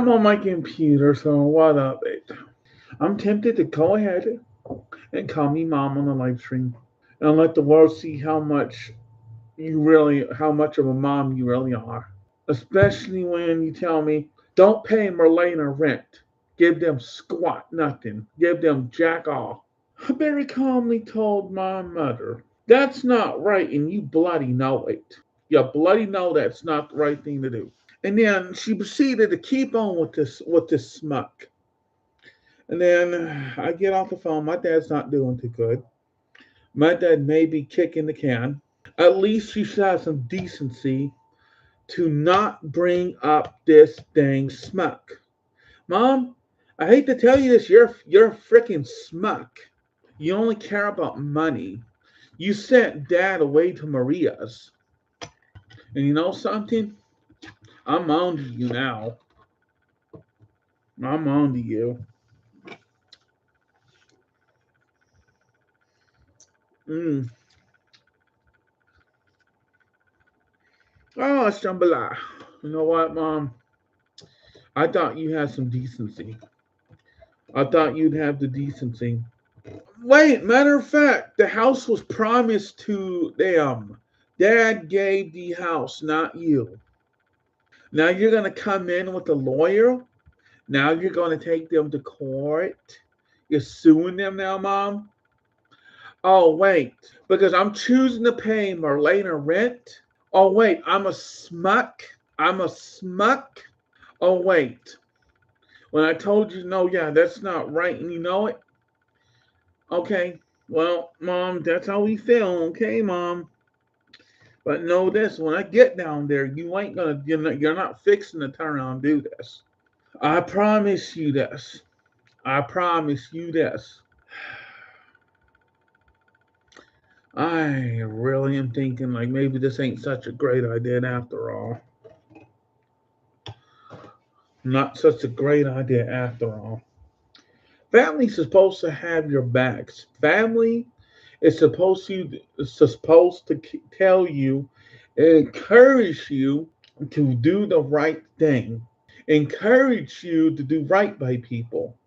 I'm on my computer, so what of it? I'm tempted to go ahead and call me mom on the live stream and let the world see how much of a mom you really are. Especially when you tell me, don't pay Merlana rent. Give them squat nothing. Give them jack all. I very calmly told my mother, that's not right and you bloody know it. You bloody know that's not the right thing to do. And then she proceeded to keep on with this smuck. And then I get off the phone. My dad's not doing too good. My dad may be kicking the can. At least you should have some decency to not bring up this dang smuck. Mom, I hate to tell you this, you're a freaking smuck. You only care about money. You sent dad away to Maria's. And you know something? I'm on to you now. I'm on to you. Mm. Oh, it's jambalaya. You know what, Mom? I thought you had some decency. I thought you'd have the decency. Wait, matter of fact, the house was promised to them. Dad gave the house, not you. Now you're going to come in with a lawyer. Now you're going to take them to court. You're suing them now, Mom? Oh, wait, because I'm choosing to pay Marlena rent? Oh, wait, I'm a smuck? I'm a smuck? Oh, wait, when I told you, no, yeah, that's not right, and you know it? Okay, well, Mom, that's how we feel, okay, Mom? But know this, when I get down there, you're not fixing to turn around and do this. I promise you this. I promise you this. I really am thinking like maybe this ain't such a great idea after all. Not such a great idea after all. Family's supposed to have your backs. Family is supposed to tell you, encourage you to do the right thing, encourage you to do right by people.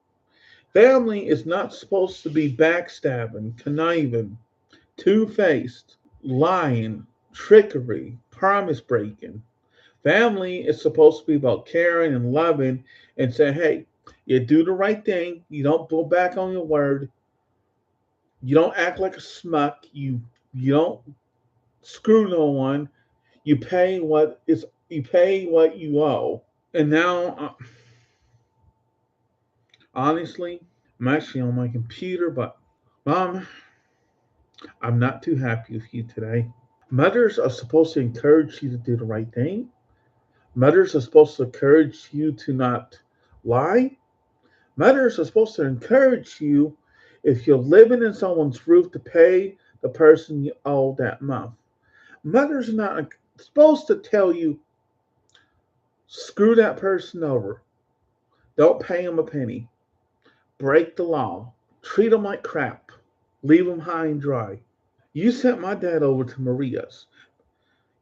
Family is not supposed to be backstabbing, conniving, two faced, lying, trickery, promise breaking. Family is supposed to be about caring and loving and saying, hey, you do the right thing. You don't go back on your word. You don't act like a smuck. You don't screw no one. You pay what you owe. And now, honestly, I'm actually on my computer, but Mom, I'm not too happy with you today. Mothers are supposed to encourage you to do the right thing. Mothers are supposed to encourage you to not lie. Mothers are supposed to encourage you, if you're living in someone's roof, to pay the person you owe that month. Mothers are not supposed to tell you, screw that person over. Don't pay them a penny. Break the law. Treat them like crap. Leave them high and dry. You sent my dad over to Maria's.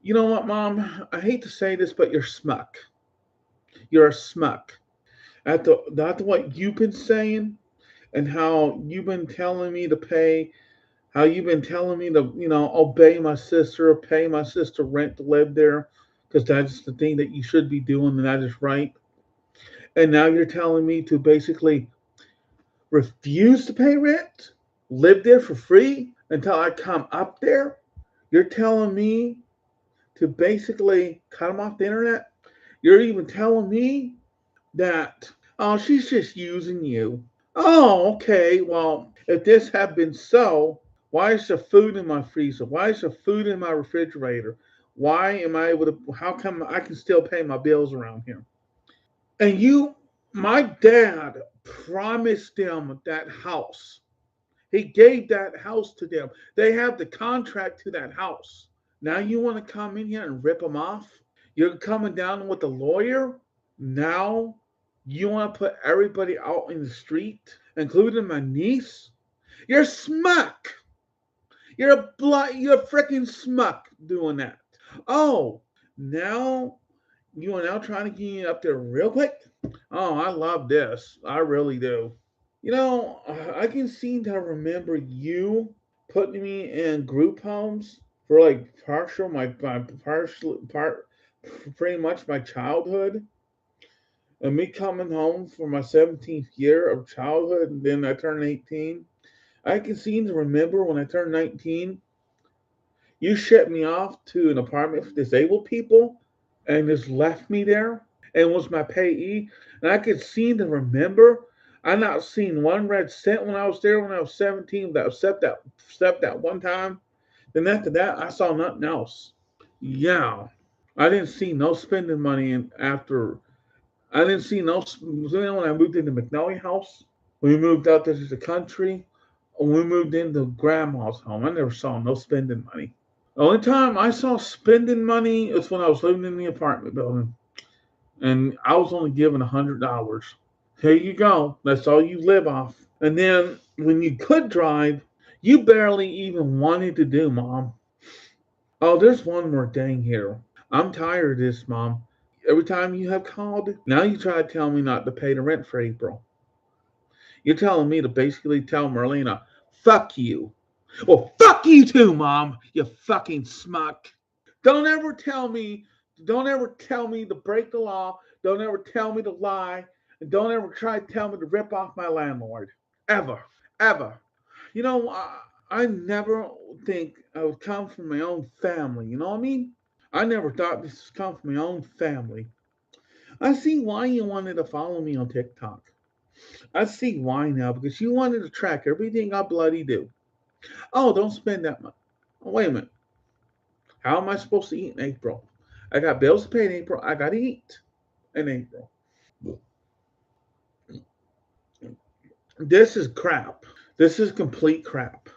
You know what, Mom? I hate to say this, but you're smuck. You're a smuck. After what you've been saying and how you've been telling me to pay, how you've been telling me to, obey my sister, pay my sister rent to live there, because that's the thing that you should be doing and that is right. And now you're telling me to basically refuse to pay rent, live there for free until I come up there. You're telling me to basically cut them off the internet. You're even telling me that, oh, she's just using you. Oh, okay. Well, if this had been so, why is there food in my freezer? Why is there food in my refrigerator? Why am I able to? How come I can still pay my bills around here? And my dad promised them that house. He gave that house to them. They have the contract to that house. Now you want to come in here and rip them off? You're coming down with a lawyer? Now you want to put everybody out in the street, including my niece? You're smuck. You're a freaking smuck doing that. Oh, now You are now trying to get up there real quick. Oh, I love this. I really do. I can seem to remember you putting me in group homes for like my partial part, pretty much my childhood, and me coming home for my 17th year of childhood, and then I turned 18. I can seem to remember when I turned 19, you shipped me off to an apartment for disabled people, and just left me there, and was my payee. And I could seem to remember I not seen one red cent when I was there when I was 17, that except that one time. Then after that, I saw nothing else. Yeah, I didn't see no spending money in after. I didn't see no. When I moved into McNally house, we moved out there to the country. When we moved into grandma's home, I never saw no spending money. The only time I saw spending money is when I was living in the apartment building, and I was only given $100. Here you go. That's all you live off. And then when you could drive, you barely even wanted to do, Mom. Oh, there's one more thing here. I'm tired of this, Mom. Every time you have called, now you try to tell me not to pay the rent for April. You're telling me to basically tell Marlena, fuck you. Well, fuck you too, Mom, you fucking smuck. Don't ever tell me, don't ever tell me to break the law. Don't ever tell me to lie. And don't ever try to tell me to rip off my landlord. Ever. Ever. I never think I would come from my own family. You know what I mean? I never thought this would come from my own family. I see why you wanted to follow me on TikTok. I see why now, because you wanted to track everything I bloody do. Oh, don't spend that much. Oh, wait a minute. How am I supposed to eat in April? I got bills to pay in April. I got to eat in April. This is crap. This is complete crap.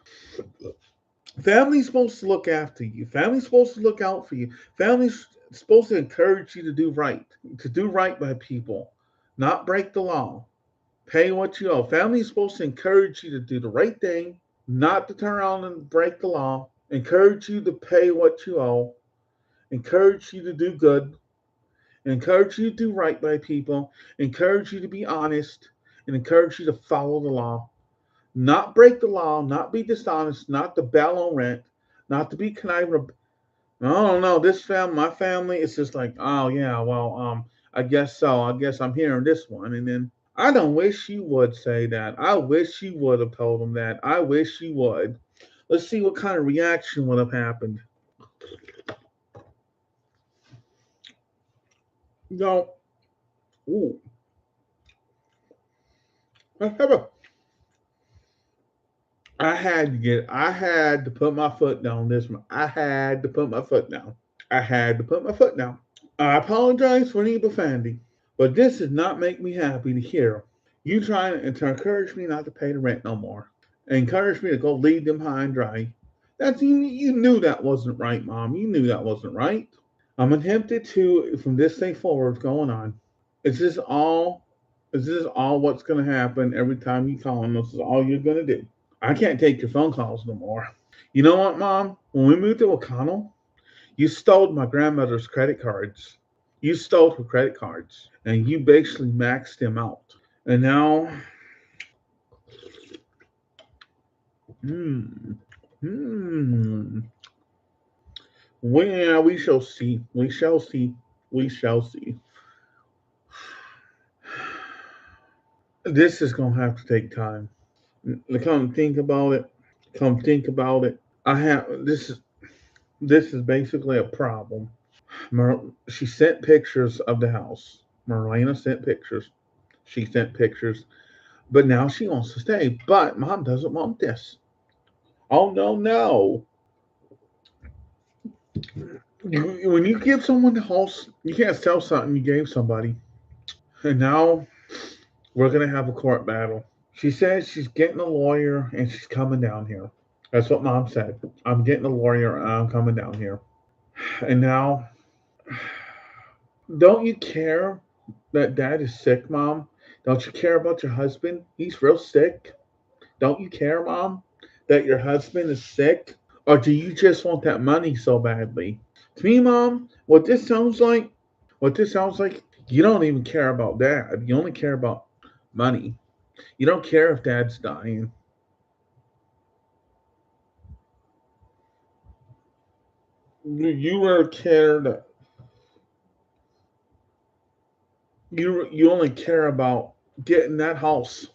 Family's supposed to look after you. Family's supposed to look out for you. Family's supposed to encourage you to do right by people, not break the law. Pay what you owe. Family's supposed to encourage you to do the right thing, not to turn around and break the law. Encourage you to pay what you owe. Encourage you to do good. Encourage you to do right by people. Encourage you to be honest. And encourage you to follow the law. Not break the law, not be dishonest, not to bail on rent, not to be conniving. I don't know. My family, it's just like, oh yeah, well, I guess so. I guess I'm hearing this one, and then I don't wish you would say that. I wish you would have told them that. I wish you would. Let's see what kind of reaction would have happened. No, ooh, I have a. I had to put my foot down this one. I had to put my foot down. I had to put my foot down. I apologize for any profanity, but this does not make me happy to hear. You trying to encourage me not to pay the rent no more. Encourage me to go leave them high and dry. You knew that wasn't right, Mom. You knew that wasn't right. I'm tempted to, from this day forward, going on. Is this all? Is this all what's going to happen every time you call? And this is all you're going to do. I can't take your phone calls no more. You know what, Mom? When we moved to O'Connell, you stole my grandmother's credit cards. You stole her credit cards, and you basically maxed them out. And now, hmm, hmm, we shall see. We shall see. We shall see. This is gonna have to take time. Come think about it. Come think about it. I have this is basically a problem. She sent pictures of the house. Marlena sent pictures. She sent pictures, but now she wants to stay. But Mom doesn't want this. Oh no, no! When you give someone the house, you can't sell something you gave somebody. And now we're gonna have a court battle. She says she's getting a lawyer and she's coming down here. That's what Mom said. I'm getting a lawyer and I'm coming down here. And now, don't you care that Dad is sick, Mom? Don't you care about your husband? He's real sick. Don't you care, Mom, that your husband is sick? Or do you just want that money so badly? To me, Mom, what this sounds like, What this sounds like, you don't even care about dad. You only care about money. You don't care if dad's dying. You really care that you only care about getting that house.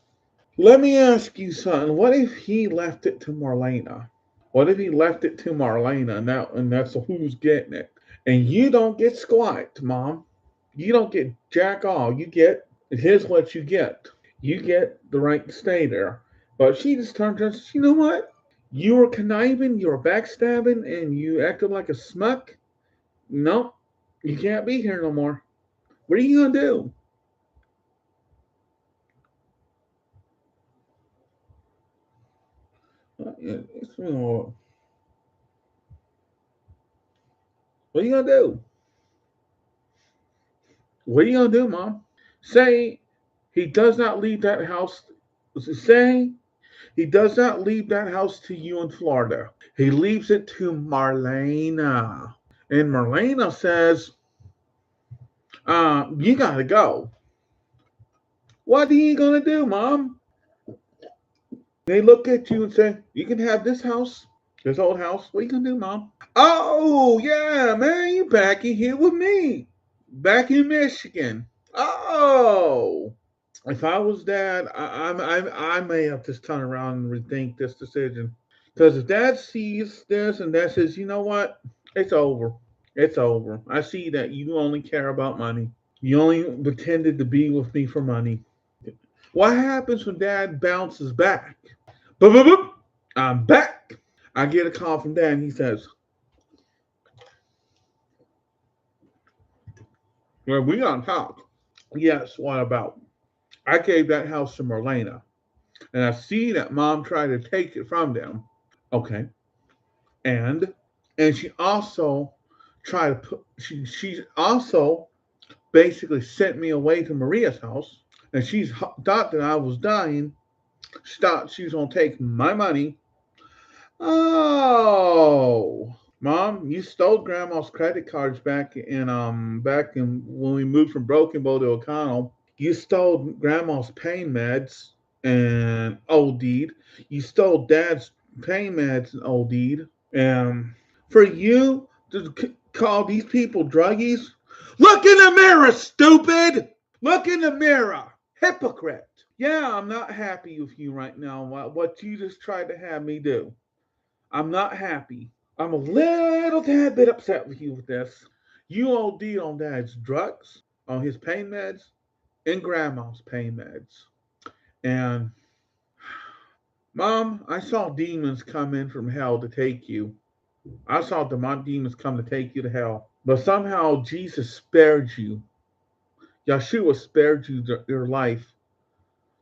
Let me ask you something. What if he left it to Marlena? What if he left it to Marlena and that's who's getting it? And you don't get squat, Mom. You don't get jack all. You get here's what you get. You get the right to stay there. But she just turned around and says, you know what? You were conniving, you were backstabbing, and you acted like a smuck. No, you can't be here no more. What are you gonna do? What are you gonna do? What are you gonna do, Mom? Say he does not leave that house. Say he does not leave that house to you in Florida. He leaves it to Marlena. And Marlena says, you gotta go. What are you gonna do, Mom? They look at you and say, you can have this house, this old house. What are you gonna do, Mom? Oh, yeah, man, you back in here with me. Back in Michigan. Oh. If I was dad, I may have to turn around and rethink this decision. Because if dad sees this and dad says, you know what? It's over. It's over. I see that you only care about money. You only pretended to be with me for money. What happens when dad bounces back? Boop, boop, boop. I'm back. I get a call from dad and he says, well, we gonna talk. Yes, what about? I gave that house to Marlena and I see that mom tried to take it from them. Okay. And she also tried to put she also basically sent me away to Maria's house and she thought that I was dying. She thought she was gonna take my money. Oh, Mom, you stole Grandma's credit cards back in when we moved from Broken Bow to O'Connell. You stole Grandma's pain meds and OD'd. You stole Dad's pain meds and OD'd. And for you to call these people druggies, look in the mirror, stupid! Look in the mirror, hypocrite. Yeah, I'm not happy with you right now. What you just tried to have me do. I'm not happy. I'm a little tad bit upset with you with this. You OD'd on Dad's drugs, on his pain meds, and Grandma's pain meds. And Mom, I saw demons come in from hell to take you. I saw demonic demons come to take you to hell. But somehow Jesus spared you. Yeshua spared you your life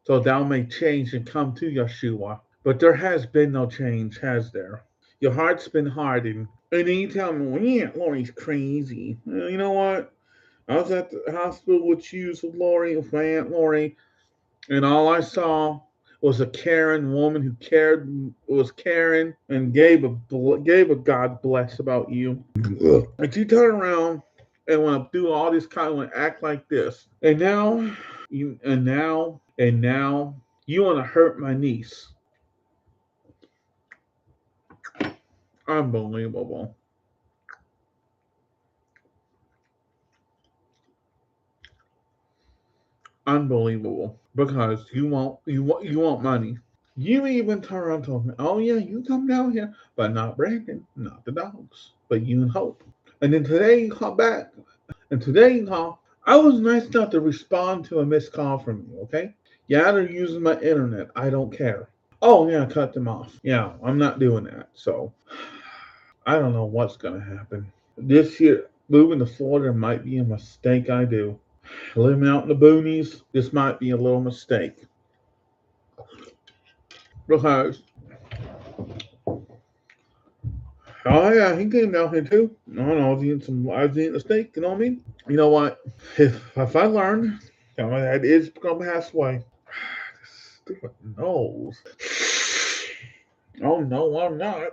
so thou may change and come to Yeshua. But there has been no change, has there? Your heart's been hardened. And then you tell me, well, yeah, Lori's crazy. Well, you know what? I was at the hospital with you, with Lori, with my Aunt Lori, and all I saw was a Karen woman who was Karen and gave a God bless about you. But you turn around and want to do all this kind of act like this, and now you want to hurt my niece. Unbelievable, unbelievable. Because you want money. You even turn around and told me, oh yeah, you come down here, but not Brandon, not the dogs, but you and Hope. And then today you call back. And today you call. I was nice enough to respond to a missed call from you, okay? Yeah, they're using my internet. I don't care. Oh yeah, cut them off. Yeah, I'm not doing that. So I don't know what's gonna happen. This year moving to Florida might be a mistake I do. Living out in the boonies, this might be a little mistake. Because oh yeah, he came down here too. No, no, I was eating a steak, you know what I mean? You know what? If I learn that my dad is gonna pass away, stupid nose. Oh no, I'm not.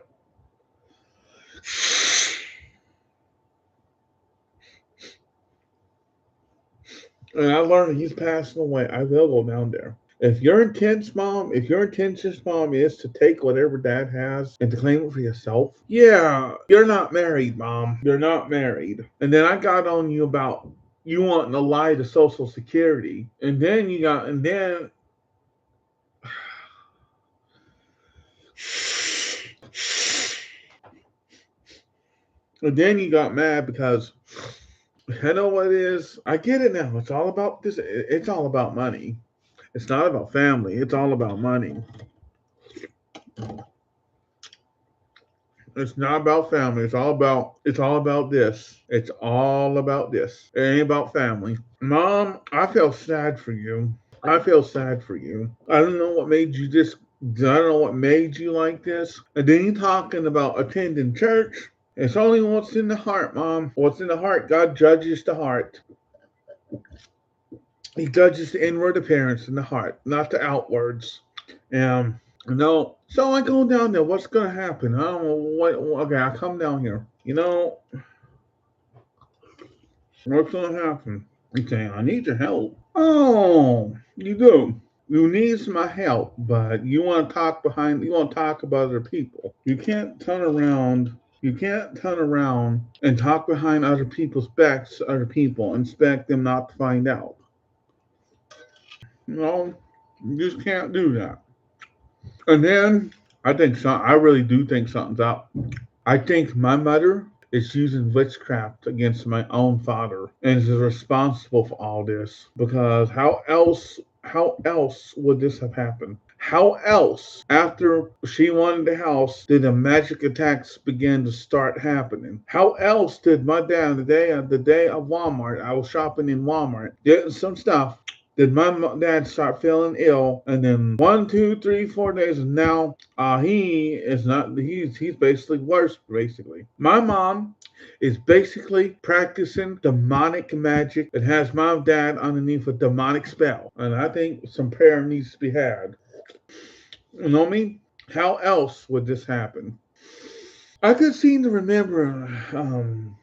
And I learned he's passing away. I will go down there. If your intentions, mom, is to take whatever dad has and to claim it for yourself, yeah, you're not married, mom. You're not married. And then I got on you about you wanting to lie to Social Security, and then you got mad because I know what it is. I get it now. It's all about this. It's all about money. It's not about family. It's all about money. It's not about family. It's all about this. It's all about this. It ain't about family. Mom, I feel sad for you. I feel sad for you. I don't know what made you just I don't know what made you like this. And then you talking about attending church. It's only what's in the heart, Mom. What's in the heart. God judges the heart. He judges the inward appearance in the heart, not the outwards. And no, so I go down there. What's gonna happen? I don't know what. Okay, I come down here. What's gonna happen? You say I need your help. Oh, you do. You need my help, but you want to talk behind. You want to talk about other people. You can't turn around. You can't turn around and talk behind other people's backs, other people, and expect them not to find out. No, you just can't do that. And then I really do think something's up. I think my mother is using witchcraft against my own father and is responsible for all this. Because how else would this have happened? How else, after she wanted the house, did the magic attacks begin to start happening? How else did my dad, the day of Walmart, I was shopping in Walmart, getting some stuff, did my dad start feeling ill, and then 1, 2, 3, 4 days, and now he is not. He's basically worse. Basically, my mom is basically practicing demonic magic that has my dad underneath a demonic spell, and I think some prayer needs to be had. You know me? How else would this happen? I could seem to remember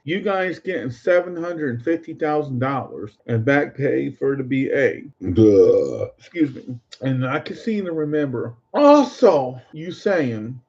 you guys getting $750,000 and back pay for the BA. Duh. Excuse me. And I could seem to remember also you saying,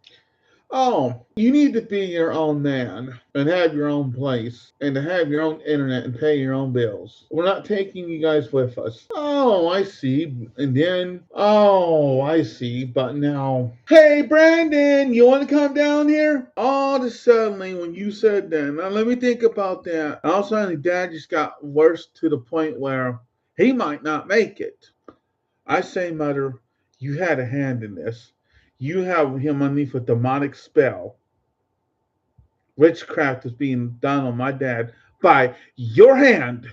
"Oh, you need to be your own man and have your own place and to have your own internet and pay your own bills. We're not taking you guys with us." Oh, I see. And then, oh, I see. But now, hey, Brandon, you want to come down here? All of a sudden, when you said that, now let me think about that. All of a sudden, Dad just got worse to the point where he might not make it. I say, Mother, you had a hand in this. You have him underneath a demonic spell. Witchcraft is being done on my dad by your hand.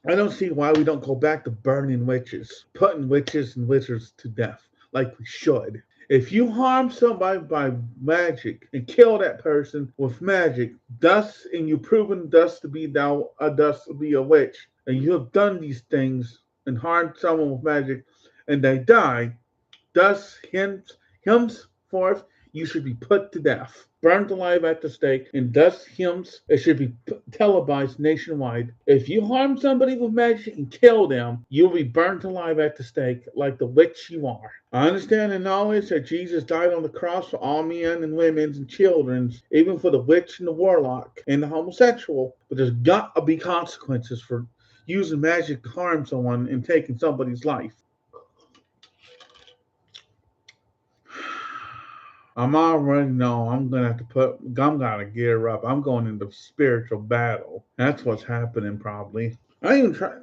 I don't see why we don't go back to burning witches, putting witches and wizards to death like we should. If you harm somebody by magic and kill that person with magic, thus and you proven thus to be a witch, and you have done these things and harmed someone with magic, and they die, thus, henceforth, you should be put to death, burned alive at the stake, and thus, it should be televised nationwide. If you harm somebody with magic and kill them, you'll be burnt alive at the stake like the witch you are. I understand the knowledge that Jesus died on the cross for all men and women and children, even for the witch and the warlock and the homosexual, but there's got to be consequences for using magic to harm someone and taking somebody's life. I'm already know I'm gonna gear up. I'm going into spiritual battle. That's what's happening probably. I even try.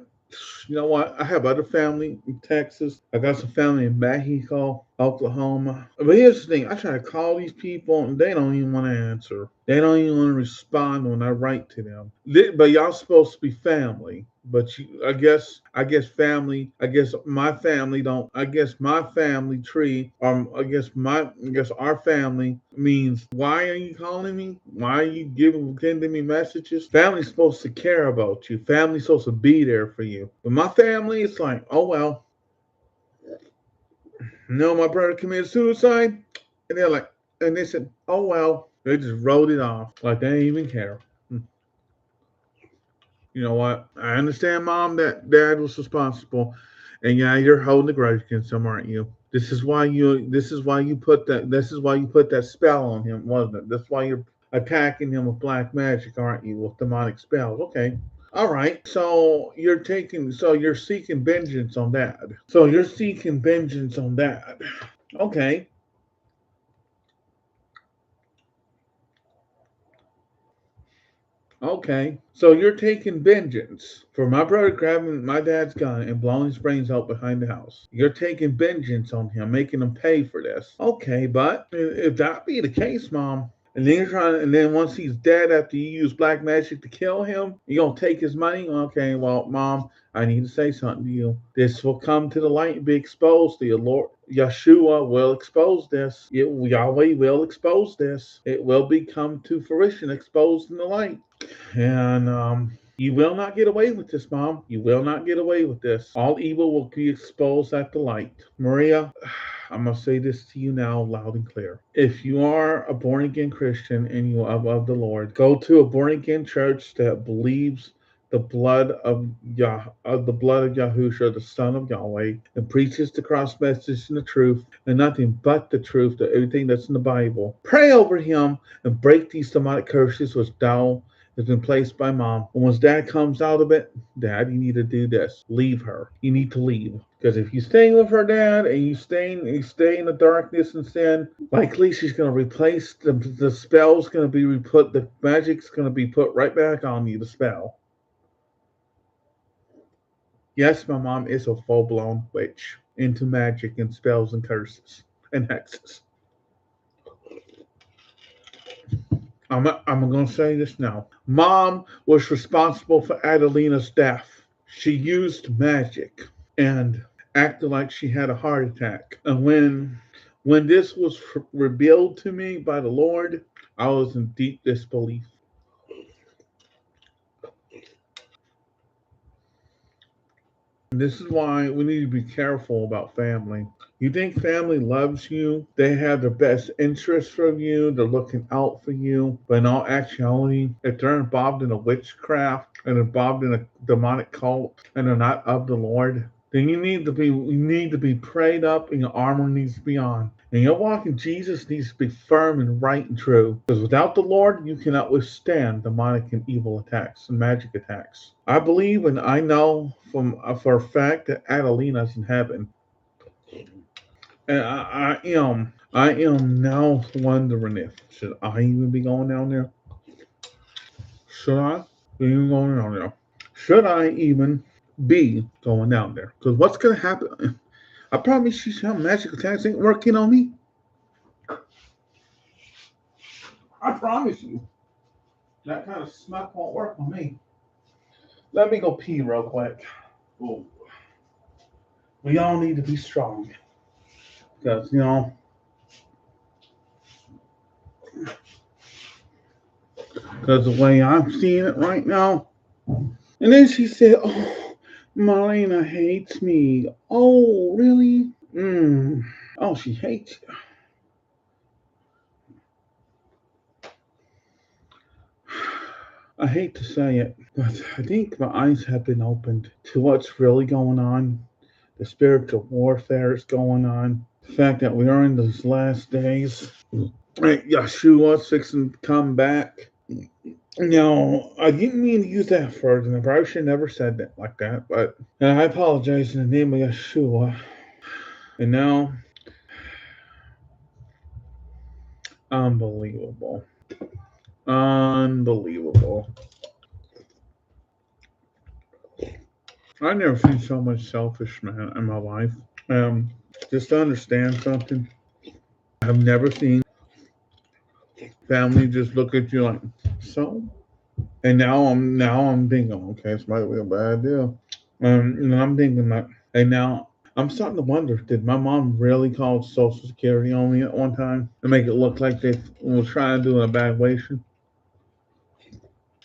You know what? I have other family in Texas. I got some family in Mexico, Oklahoma. But here's the thing: I try to call these people, and they don't even want to answer. They don't even want to respond when I write to them. But y'all supposed to be family. But I guess my family don't. I guess my family tree, I guess our family means. Why are you calling me? Why are you sending me messages? Family's supposed to care about you. Family's supposed to be there for you. But my family, it's like, oh well. No, my brother committed suicide, and they said, oh well. They just wrote it off like they didn't even care. You know what? I understand, Mom, that Dad was responsible, and yeah, you're holding a grudge against him, aren't you? This is why you. This is why you put that. This is why you put that spell on him, wasn't it? That's why you're attacking him with black magic, aren't you? With demonic spells. Okay. All right. So you're taking. So you're seeking vengeance on Dad. So you're seeking vengeance on Dad. Okay. Okay, so you're taking vengeance for my brother grabbing my dad's gun and blowing his brains out behind the house. You're taking vengeance on him, making him pay for this. Okay, but if that be the case, Mom, and then you're trying, and then once he's dead after you use black magic to kill him, you're gonna take his money. Okay, well, Mom, I need to say something to you. This will come to the light and be exposed to you. Lord Yeshua will expose this. Yahweh will expose this. It will become to fruition, exposed in the light. And you will not get away with this, Mom. You will not get away with this. All evil will be exposed at the light. Maria, I'm going to say this to you now loud and clear. If you are a born again Christian and you are of the Lord, go to a born again church that believes the blood of Yahushua, the Son of Yahweh, and preaches the cross message and the truth, and nothing but the truth, to everything that's in the Bible. Pray over him and break these demonic curses which thou has been placed by Mom. And once Dad comes out of it, Dad, you need to do this. Leave her. You need to leave. Because if you stay with her, Dad, and you stay in the darkness and sin, likely she's going to replace the spell's going to be put, the magic's going to be put right back on you, the spell. Yes, my mom is a full blown witch into magic and spells and curses and hexes. I'm going to say this now. Mom was responsible for Adelina's death. She used magic and acted like she had a heart attack. And when this was revealed to me by the Lord, I was in deep disbelief. And this is why we need to be careful about family. You think family loves you, they have their best interests for you, they're looking out for you, but in all actuality, if they're involved in a witchcraft and involved in a demonic cult and they're not of the Lord, then you need to be prayed up and your armor needs to be on. And your walk in Jesus needs to be firm and right and true. Because without the Lord, you cannot withstand demonic and evil attacks and magic attacks. I believe and I know for a fact that Adelina's in heaven. And I am now wondering if should I even be going down there? Should I be even going down there? Should I even be going down there? Because what's gonna happen? I promise you, some magic attacks ain't working on me. I promise you, that kind of smack won't work on me. Let me go pee real quick. Ooh. We all need to be strong, because because the way I'm seeing it right now. And then she said, "Oh, Marlena hates me. Oh, really? Oh, she hates you." I hate to say it, but I think my eyes have been opened to what's really going on. The spiritual warfare is going on. The fact that we are in these last days. Right, Yeshua's fixing to come back. No, I didn't mean to use that word, and I probably should never said that like that, but and I apologize in the name of Yeshua. And now, unbelievable. Unbelievable. I've never seen so much selfish man in my life. Um, just to understand something, I've never seen family just look at you like so. And now I'm thinking, okay, this might be a bad deal. And I'm thinking like, and now I'm starting to wonder, did my mom really call Social Security on me at one time and make it look like they were trying to do an evaluation?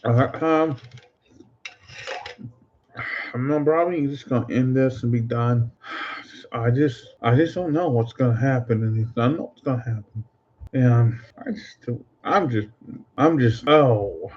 Um, I'm probably just gonna end this and be done. I just don't know what's gonna happen, and I know what's gonna happen. And I'm just, oh.